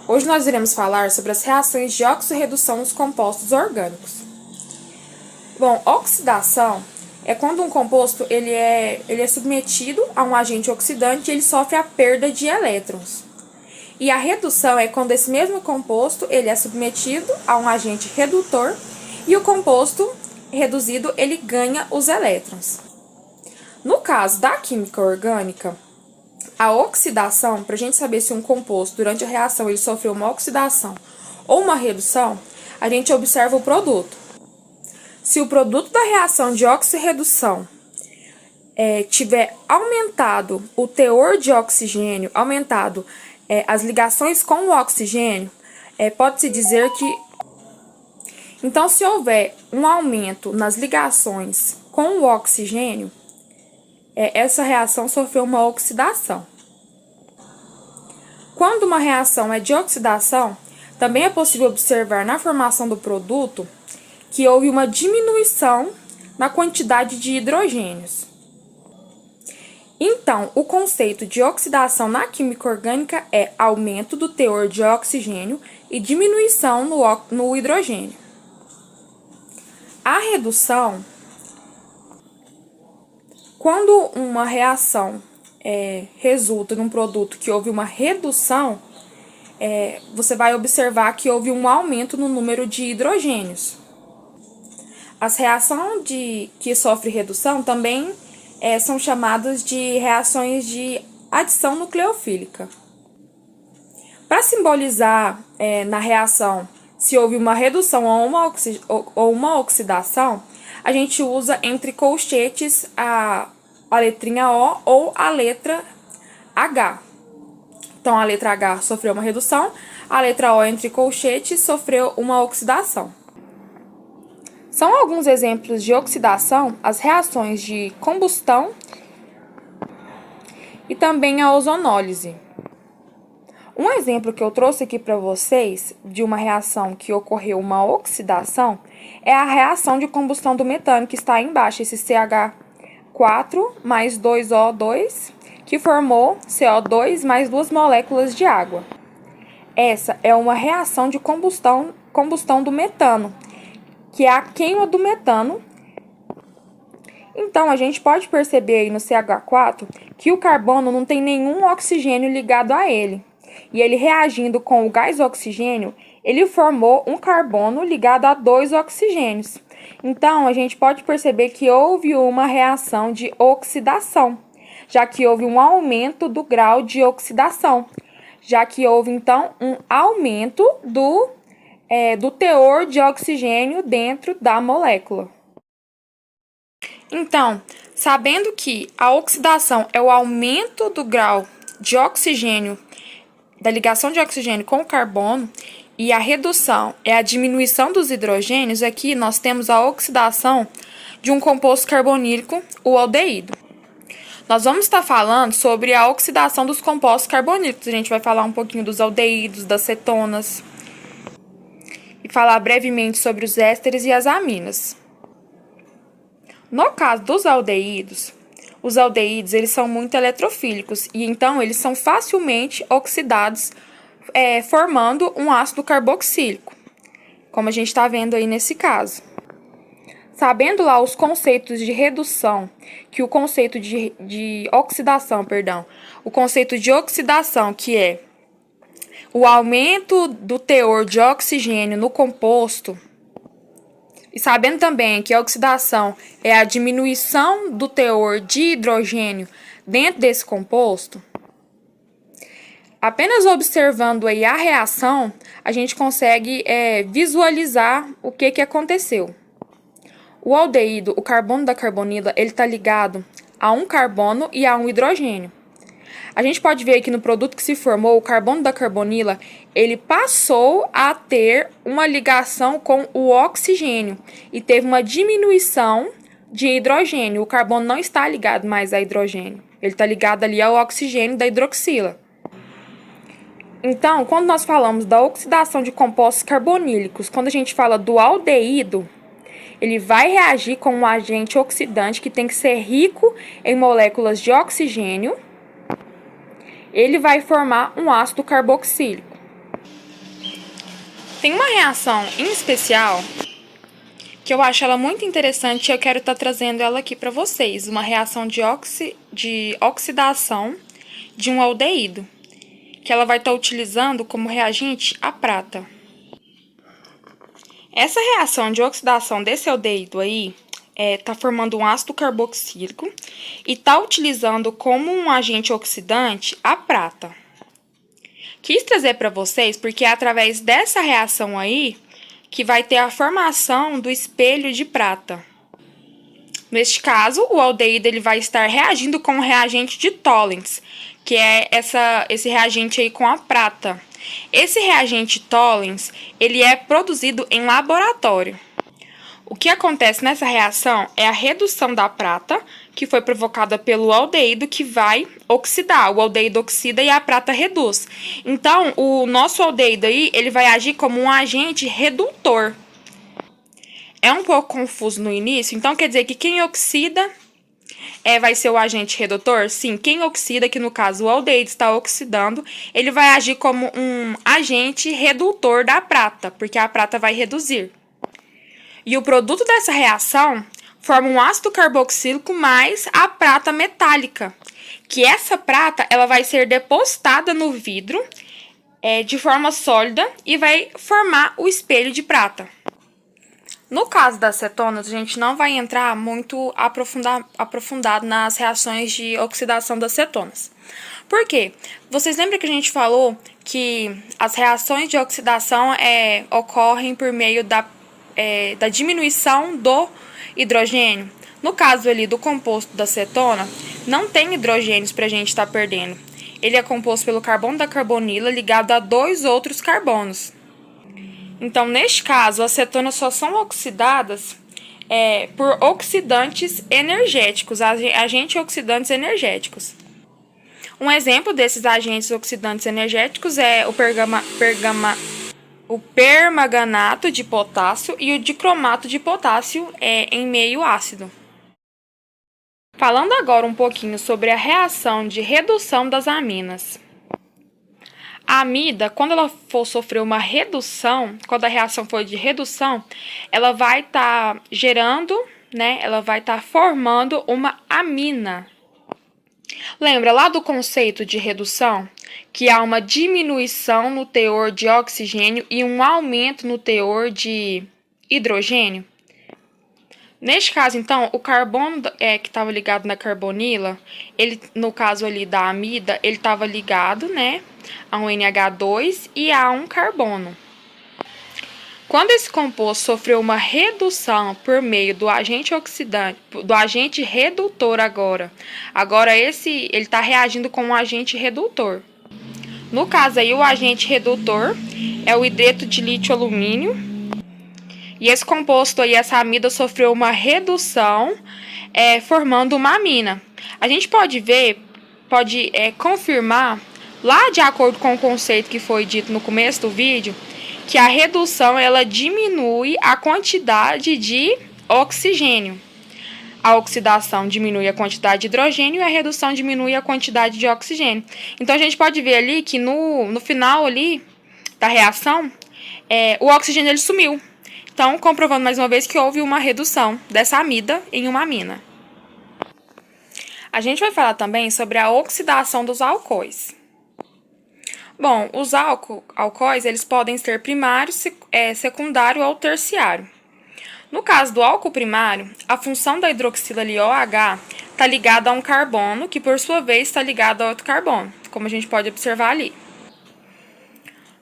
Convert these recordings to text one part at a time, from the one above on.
Hoje nós iremos falar sobre as reações de oxirredução nos compostos orgânicos. Bom, oxidação é quando um composto ele é submetido a um agente oxidante e ele sofre a perda de elétrons. E a redução é quando esse mesmo composto ele é submetido a um agente redutor e o composto reduzido ele ganha os elétrons. No caso da química orgânica, a oxidação, para a gente saber se um composto, durante a reação, ele sofreu uma oxidação ou uma redução, a gente observa o produto. Se o produto da reação de oxirredução tiver aumentado o teor de oxigênio, aumentado as ligações com o oxigênio, pode-se dizer que... Então, se houver um aumento nas ligações com o oxigênio, essa reação sofreu uma oxidação. Quando uma reação é de oxidação, também é possível observar na formação do produto que houve uma diminuição na quantidade de hidrogênios. Então, o conceito de oxidação na química orgânica é aumento do teor de oxigênio e diminuição no hidrogênio. A redução, quando uma reação resulta num produto que houve uma redução, você vai observar que houve um aumento no número de hidrogênios. As reações que sofrem redução também são chamadas de reações de adição nucleofílica. Para simbolizar na reação se houve uma redução ou uma oxidação, a gente usa entre colchetes a letrinha O ou a letra H. Então, a letra H sofreu uma redução, a letra O entre colchetes sofreu uma oxidação. São alguns exemplos de oxidação as reações de combustão e também a ozonólise. Um exemplo que eu trouxe aqui para vocês de uma reação que ocorreu uma oxidação é a reação de combustão do metano, que está aí embaixo, esse CH4 mais 2O2, que formou CO2 mais 2 moléculas de água. Essa é uma reação de combustão do metano, que é a queima do metano. Então, a gente pode perceber aí no CH4 que o carbono não tem nenhum oxigênio ligado a ele. E ele reagindo com o gás oxigênio, ele formou um carbono ligado a 2 oxigênios. Então, a gente pode perceber que houve uma reação de oxidação, já que houve um aumento do grau de oxidação, já que houve, então, um aumento do teor de oxigênio dentro da molécula. Então, sabendo que a oxidação é o aumento do grau de oxigênio, da ligação de oxigênio com o carbono, e a redução é a diminuição dos hidrogênios, aqui nós temos a oxidação de um composto carbonílico, o aldeído. Nós vamos estar falando sobre a oxidação dos compostos carbonílicos. A gente vai falar um pouquinho dos aldeídos, das cetonas, e falar brevemente sobre os ésteres e as aminas. No caso dos aldeídos, os aldeídos eles são muito eletrofílicos e então eles são facilmente oxidados, formando um ácido carboxílico, como a gente está vendo aí nesse caso. Sabendo lá os conceitos de redução, que o conceito de oxidação, o conceito de oxidação, que é o aumento do teor de oxigênio no composto, e sabendo também que a oxidação é a diminuição do teor de hidrogênio dentro desse composto, apenas observando aí a reação, a gente consegue visualizar o que aconteceu. O aldeído, o carbono da carbonila, ele está ligado a um carbono e a um hidrogênio. A gente pode ver aqui no produto que se formou, o carbono da carbonila, ele passou a ter uma ligação com o oxigênio e teve uma diminuição de hidrogênio. O carbono não está ligado mais a hidrogênio, ele está ligado ali ao oxigênio da hidroxila. Então, quando nós falamos da oxidação de compostos carbonílicos, quando a gente fala do aldeído, ele vai reagir com um agente oxidante que tem que ser rico em moléculas de oxigênio. Ele vai formar um ácido carboxílico. Tem uma reação em especial que eu acho ela muito interessante e eu quero estar trazendo ela aqui para vocês. Uma reação de oxidação de um aldeído, que ela vai estar utilizando como reagente a prata. Essa reação de oxidação desse aldeído aí tá formando um ácido carboxílico e tá utilizando como um agente oxidante a prata. Quis trazer para vocês porque é através dessa reação aí que vai ter a formação do espelho de prata. Neste caso, o aldeído ele vai estar reagindo com o reagente de Tollens, que é esse reagente aí com a prata. Esse reagente Tollens, ele é produzido em laboratório. O que acontece nessa reação é a redução da prata, que foi provocada pelo aldeído, que vai oxidar. O aldeído oxida e a prata reduz. Então, o nosso aldeído aí, ele vai agir como um agente redutor. É um pouco confuso no início, então quer dizer que quem oxida vai ser o agente redutor? Sim, quem oxida, que no caso o aldeído está oxidando, ele vai agir como um agente redutor da prata, porque a prata vai reduzir. E o produto dessa reação forma um ácido carboxílico mais a prata metálica, que essa prata ela vai ser depositada no vidro de forma sólida e vai formar o espelho de prata. No caso das cetonas, a gente não vai entrar muito aprofundado nas reações de oxidação das cetonas. Por quê? Vocês lembram que a gente falou que as reações de oxidação ocorrem por meio da diminuição do hidrogênio? No caso ali do composto da cetona, não tem hidrogênios para a gente estar perdendo. Ele é composto pelo carbono da carbonila ligado a 2 outros carbonos. Então, neste caso, as cetonas só são oxidadas por oxidantes energéticos, agentes oxidantes energéticos. Um exemplo desses agentes oxidantes energéticos é o permanganato de potássio e o dicromato de potássio em meio ácido. Falando agora um pouquinho sobre a reação de redução das aminas. A amida, quando ela for sofrer uma redução, quando a reação for de redução, ela vai estar gerando, ela vai estar formando uma amina. Lembra lá do conceito de redução? Que há uma diminuição no teor de oxigênio e um aumento no teor de hidrogênio? Neste caso, então, o carbono que estava ligado na carbonila, ele, no caso ali da amida, ele estava ligado, a um NH2 e a um carbono. Quando esse composto sofreu uma redução por meio do agente oxidante, do agente redutor agora ele está reagindo com um agente redutor. No caso aí, o agente redutor é o hidreto de lítio-alumínio. E esse composto aí, essa amida, sofreu uma redução, formando uma amina. A gente pode confirmar, lá de acordo com o conceito que foi dito no começo do vídeo, que a redução ela diminui a quantidade de oxigênio. A oxidação diminui a quantidade de hidrogênio e a redução diminui a quantidade de oxigênio. Então, a gente pode ver ali que no final ali da reação, o oxigênio ele sumiu. Então, comprovando mais uma vez que houve uma redução dessa amida em uma amina. A gente vai falar também sobre a oxidação dos alcoóis. Bom, os alcoóis eles podem ser primário, secundário ou terciário. No caso do álcool primário, a função da hidroxila ali, OH, está ligada a um carbono, que por sua vez está ligado a outro carbono, como a gente pode observar ali.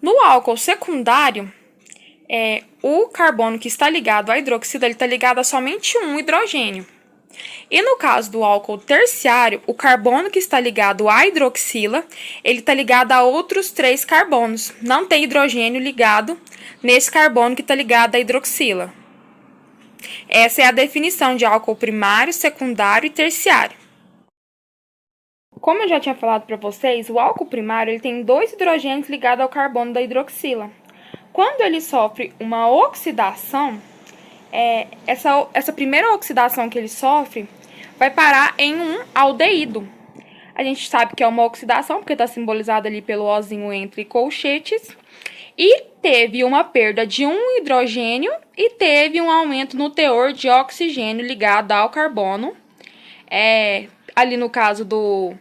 No álcool secundário, o carbono que está ligado à hidroxila está ligado a somente um hidrogênio. E no caso do álcool terciário, o carbono que está ligado à hidroxila, ele está ligado a outros 3 carbonos. Não tem hidrogênio ligado nesse carbono que está ligado à hidroxila. Essa é a definição de álcool primário, secundário e terciário. Como eu já tinha falado para vocês, o álcool primário ele tem 2 hidrogênios ligados ao carbono da hidroxila. Quando ele sofre uma oxidação, essa primeira oxidação que ele sofre vai parar em um aldeído. A gente sabe que é uma oxidação, porque está simbolizada ali pelo Ozinho entre colchetes. e teve uma perda de um hidrogênio e teve um aumento no teor de oxigênio ligado ao carbono. Ali no caso do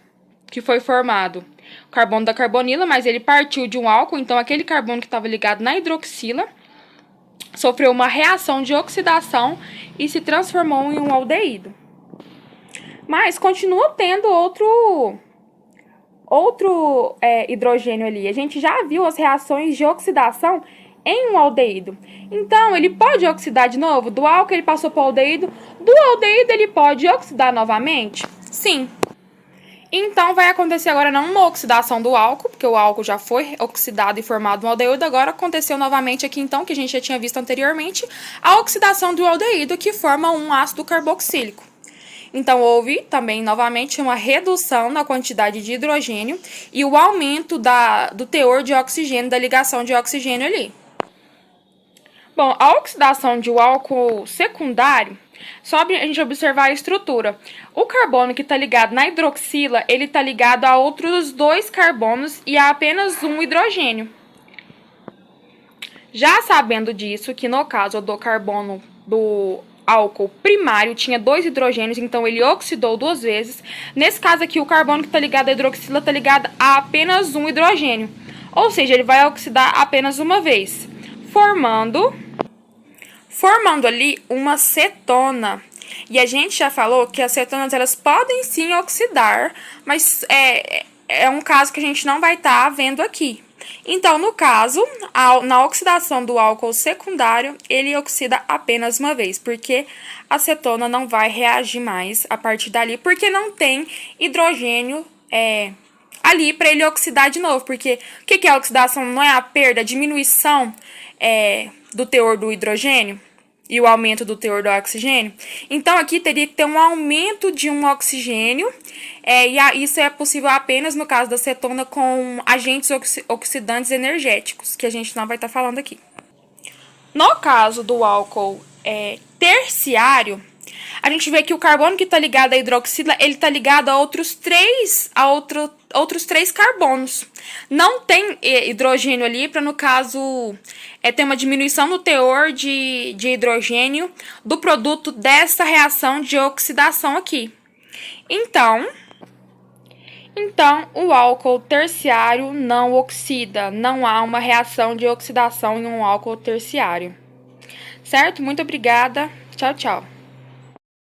que foi formado o carbono da carbonila, mas ele partiu de um álcool, então aquele carbono que estava ligado na hidroxila sofreu uma reação de oxidação e se transformou em um aldeído. Mas continua tendo outro hidrogênio ali. A gente já viu as reações de oxidação em um aldeído. Então, ele pode oxidar de novo? Do álcool ele passou para o aldeído. Do aldeído ele pode oxidar novamente? Sim. Então, vai acontecer agora não uma oxidação do álcool, porque o álcool já foi oxidado e formado um aldeído. Agora aconteceu novamente aqui, então, que a gente já tinha visto anteriormente, a oxidação do aldeído, que forma um ácido carboxílico. Então, houve também, novamente, uma redução na quantidade de hidrogênio e o aumento do teor de oxigênio, da ligação de oxigênio ali. Bom, a oxidação de um álcool secundário, só a gente observar a estrutura. O carbono que está ligado na hidroxila, ele está ligado a outros 2 carbonos e a apenas um hidrogênio. Já sabendo disso, que no caso do carbono do álcool primário tinha 2 hidrogênios, então ele oxidou 2 vezes. Nesse caso aqui, o carbono que está ligado à hidroxila está ligado a apenas um hidrogênio. Ou seja, ele vai oxidar apenas uma vez, formando ali uma cetona. E a gente já falou que as cetonas elas podem sim oxidar, mas é um caso que a gente não vai estar vendo aqui. Então, no caso, na oxidação do álcool secundário, ele oxida apenas uma vez, porque a cetona não vai reagir mais a partir dali, porque não tem hidrogênio ali para ele oxidar de novo. Porque o que é a oxidação? Não é a perda, a diminuição do teor do hidrogênio e o aumento do teor do oxigênio. Então, aqui teria que ter um aumento de um oxigênio, e isso é possível apenas no caso da cetona com agentes oxidantes energéticos, que a gente não vai estar falando aqui. No caso do álcool terciário, a gente vê que o carbono que está ligado à hidroxila, ele está ligado a outros três carbonos. Não tem hidrogênio ali, para no caso ter uma diminuição no teor de hidrogênio do produto dessa reação de oxidação aqui. Então, o álcool terciário não oxida, não há uma reação de oxidação em um álcool terciário. Certo? Muito obrigada. Tchau, tchau.